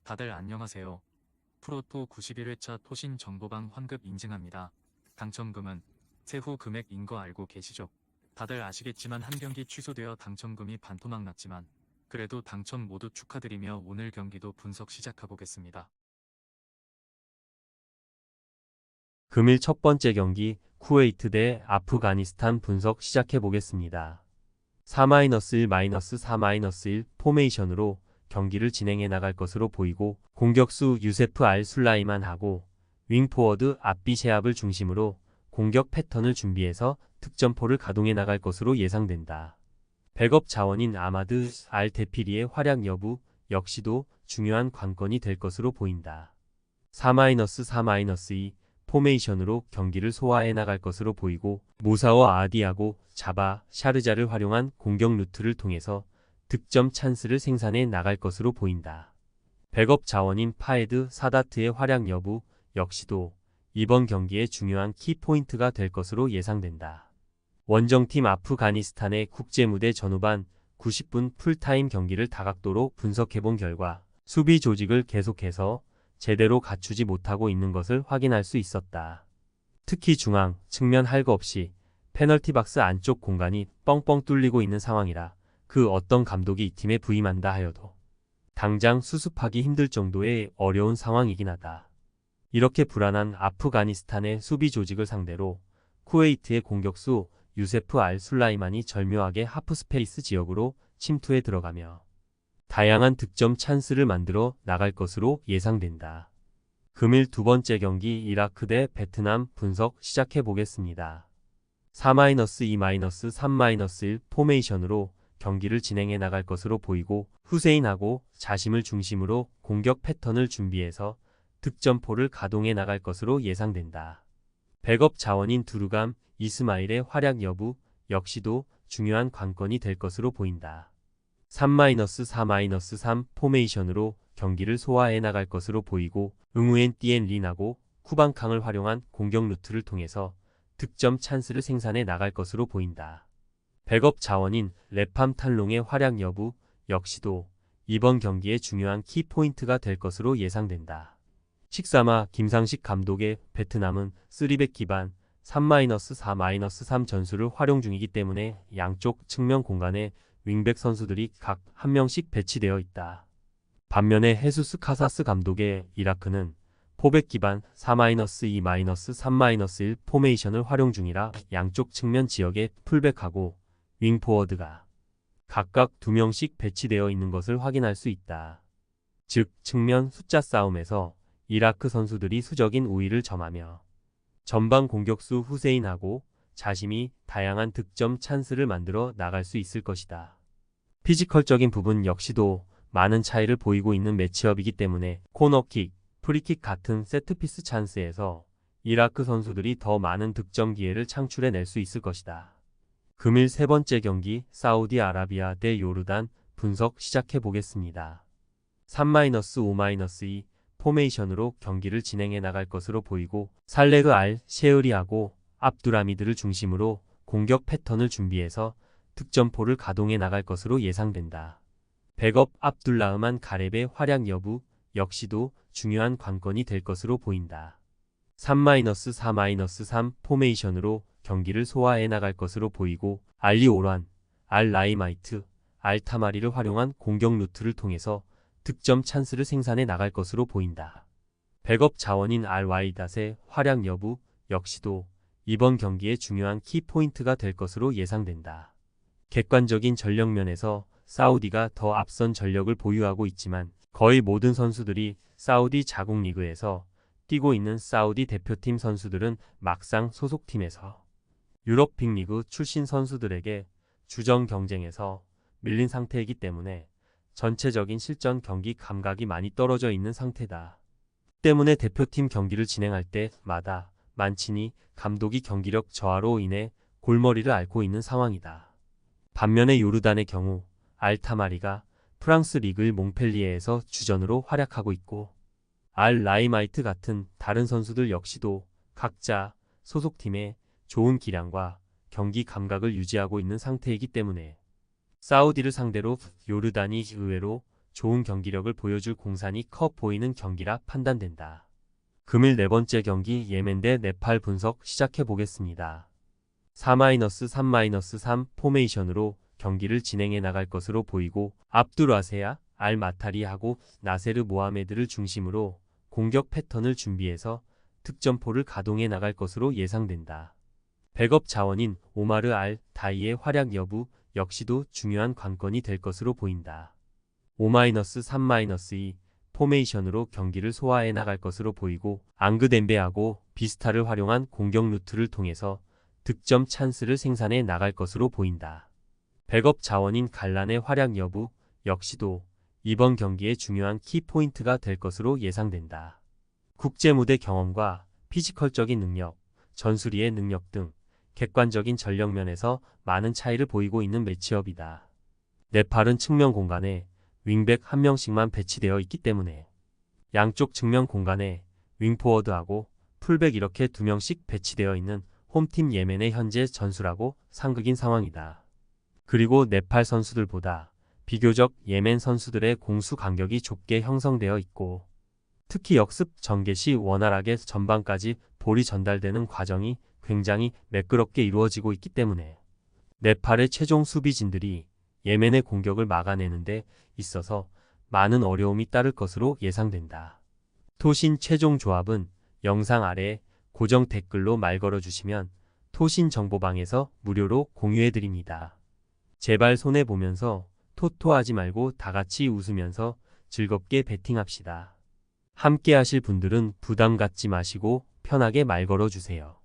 다들 안녕하세요. 프로토 91회차 토신 정보방 환급 인증합니다. 당첨금은 세후 금액인 거 알고 계시죠? 다들 아시겠지만 한 경기 취소되어 당첨금이 반토막 났지만 그래도 당첨 모두 축하드리며 오늘 경기도 분석 시작해보겠습니다. 금일 첫 번째 경기 쿠웨이트 대 아프가니스탄 분석 시작해 보겠습니다. 4-1-4-1 포메이션으로 경기를 진행해 나갈 것으로 보이고 공격수 유세프 알 술라이만하고 윙포워드 압비셰압을 중심으로 공격 패턴을 준비해서 득점포를 가동해 나갈 것으로 예상된다. 백업 자원인 아마드 알 데피리의 활약 여부 역시도 중요한 관건이 될 것으로 보인다. 4-4-2 포메이션으로 경기를 소화해 나갈 것으로 보이고 무사와 아디하고 자바, 샤르자를 활용한 공격 루트를 통해서 득점 찬스를 생산해 나갈 것으로 보인다. 백업 자원인 파에드 사다트의 활약 여부 역시도 이번 경기의 중요한 키포인트가 될 것으로 예상된다. 원정팀 아프가니스탄의 국제무대 전후반 90분 풀타임 경기를 다각도로 분석해본 결과 수비 조직을 계속해서 제대로 갖추지 못하고 있는 것을 확인할 수 있었다. 특히 중앙, 측면 할 거 없이 페널티 박스 안쪽 공간이 뻥뻥 뚫리고 있는 상황이라 그 어떤 감독이 이 팀에 부임한다 하여도 당장 수습하기 힘들 정도의 어려운 상황이긴 하다. 이렇게 불안한 아프가니스탄의 수비 조직을 상대로 쿠웨이트의 공격수 유세프 알 술라이만이 절묘하게 하프스페이스 지역으로 침투해 들어가며 다양한 득점 찬스를 만들어 나갈 것으로 예상된다. 금일 두 번째 경기 이라크 대 베트남 분석 시작해 보겠습니다. 4-2-3-1 포메이션으로 경기를 진행해 나갈 것으로 보이고 후세인하고 자심을 중심으로 공격 패턴을 준비해서 득점포를 가동해 나갈 것으로 예상된다. 백업 자원인 두루감, 이스마일의 활약 여부 역시도 중요한 관건이 될 것으로 보인다. 3-4-3 포메이션으로 경기를 소화해 나갈 것으로 보이고 응우엔 띠엔 린하고 쿠방캉을 활용한 공격 루트를 통해서 득점 찬스를 생산해 나갈 것으로 보인다. 백업 자원인 레팜 탈롱의 활약 여부 역시도 이번 경기의 중요한 키포인트가 될 것으로 예상된다. 식사마 김상식 감독의 베트남은 3백 기반 3-4-3 전술을 활용 중이기 때문에 양쪽 측면 공간에 윙백 선수들이 각 한 명씩 배치되어 있다. 반면에 헤수스 카사스 감독의 이라크는 포백 기반 4-2-3-1 포메이션을 활용 중이라 양쪽 측면 지역에 풀백하고 윙포워드가 각각 2명씩 배치되어 있는 것을 확인할 수 있다. 즉 측면 숫자 싸움에서 이라크 선수들이 수적인 우위를 점하며 전방 공격수 후세인하고 자심이 다양한 득점 찬스를 만들어 나갈 수 있을 것이다. 피지컬적인 부분 역시도 많은 차이를 보이고 있는 매치업이기 때문에 코너킥, 프리킥 같은 세트피스 찬스에서 이라크 선수들이 더 많은 득점 기회를 창출해 낼 수 있을 것이다. 금일 세 번째 경기 사우디아라비아 대 요르단 분석 시작해 보겠습니다. 3-5-2 포메이션으로 경기를 진행해 나갈 것으로 보이고 살레그 알 셰으리하고 압두라미드를 중심으로 공격 패턴을 준비해서 득점포를 가동해 나갈 것으로 예상된다. 백업 압둘라흐만 가렙의 활약 여부 역시도 중요한 관건이 될 것으로 보인다. 3-4-3 포메이션으로 경기를 소화해 나갈 것으로 보이고 알리 오란, 알 라이마이트, 알 타마리를 활용한 공격 루트를 통해서 득점 찬스를 생산해 나갈 것으로 보인다. 백업 자원인 알 와이닷의 활약 여부 역시도 이번 경기의 중요한 키포인트가 될 것으로 예상된다. 객관적인 전력 면에서 사우디가 더 앞선 전력을 보유하고 있지만 거의 모든 선수들이 사우디 자국 리그에서 뛰고 있는 사우디 대표팀 선수들은 막상 소속팀에서 유럽 빅리그 출신 선수들에게 주전 경쟁에서 밀린 상태이기 때문에 전체적인 실전 경기 감각이 많이 떨어져 있는 상태다. 때문에 대표팀 경기를 진행할 때마다 만치니 감독이 경기력 저하로 인해 골머리를 앓고 있는 상황이다. 반면에 요르단의 경우 알타마리가 프랑스 리그 몽펠리에에서 주전으로 활약하고 있고 알 라이마이트 같은 다른 선수들 역시도 각자 소속팀의 좋은 기량과 경기 감각을 유지하고 있는 상태이기 때문에 사우디를 상대로 요르단이 의외로 좋은 경기력을 보여줄 공산이 커 보이는 경기라 판단된다. 금일 네 번째 경기 예멘 대 네팔 분석 시작해 보겠습니다. 4-3-3 포메이션으로 경기를 진행해 나갈 것으로 보이고 압두라세야, 알마타리하고 나세르 모하메드를 중심으로 공격 패턴을 준비해서 득점포를 가동해 나갈 것으로 예상된다. 백업 자원인 오마르 알 다이의 활약 여부 역시도 중요한 관건이 될 것으로 보인다. 5-3-2 포메이션으로 경기를 소화해 나갈 것으로 보이고 앙그덴베하고 비스타를 활용한 공격 루트를 통해서 득점 찬스를 생산해 나갈 것으로 보인다. 백업 자원인 갈란의 활약 여부 역시도 이번 경기의 중요한 키포인트가 될 것으로 예상된다. 국제무대 경험과 피지컬적인 능력, 전술이의 능력 등 객관적인 전력 면에서 많은 차이를 보이고 있는 매치업이다. 네팔은 측면 공간에 윙백 한 명씩만 배치되어 있기 때문에 양쪽 측면 공간에 윙포워드하고 풀백 이렇게 두 명씩 배치되어 있는 홈팀 예멘의 현재 전술하고 상극인 상황이다. 그리고 네팔 선수들보다 비교적 예멘 선수들의 공수 간격이 좁게 형성되어 있고 특히 역습 전개 시 원활하게 전방까지 볼이 전달되는 과정이 굉장히 매끄럽게 이루어지고 있기 때문에 네팔의 최종 수비진들이 예멘의 공격을 막아내는 데 있어서 많은 어려움이 따를 것으로 예상된다. 토신 최종 조합은 영상 아래에 고정 댓글로 말 걸어주시면 토신 정보방에서 무료로 공유해드립니다. 제발 손해보면서 토토하지 말고 다같이 웃으면서 즐겁게 베팅합시다. 함께 하실 분들은 부담 갖지 마시고 편하게 말 걸어주세요.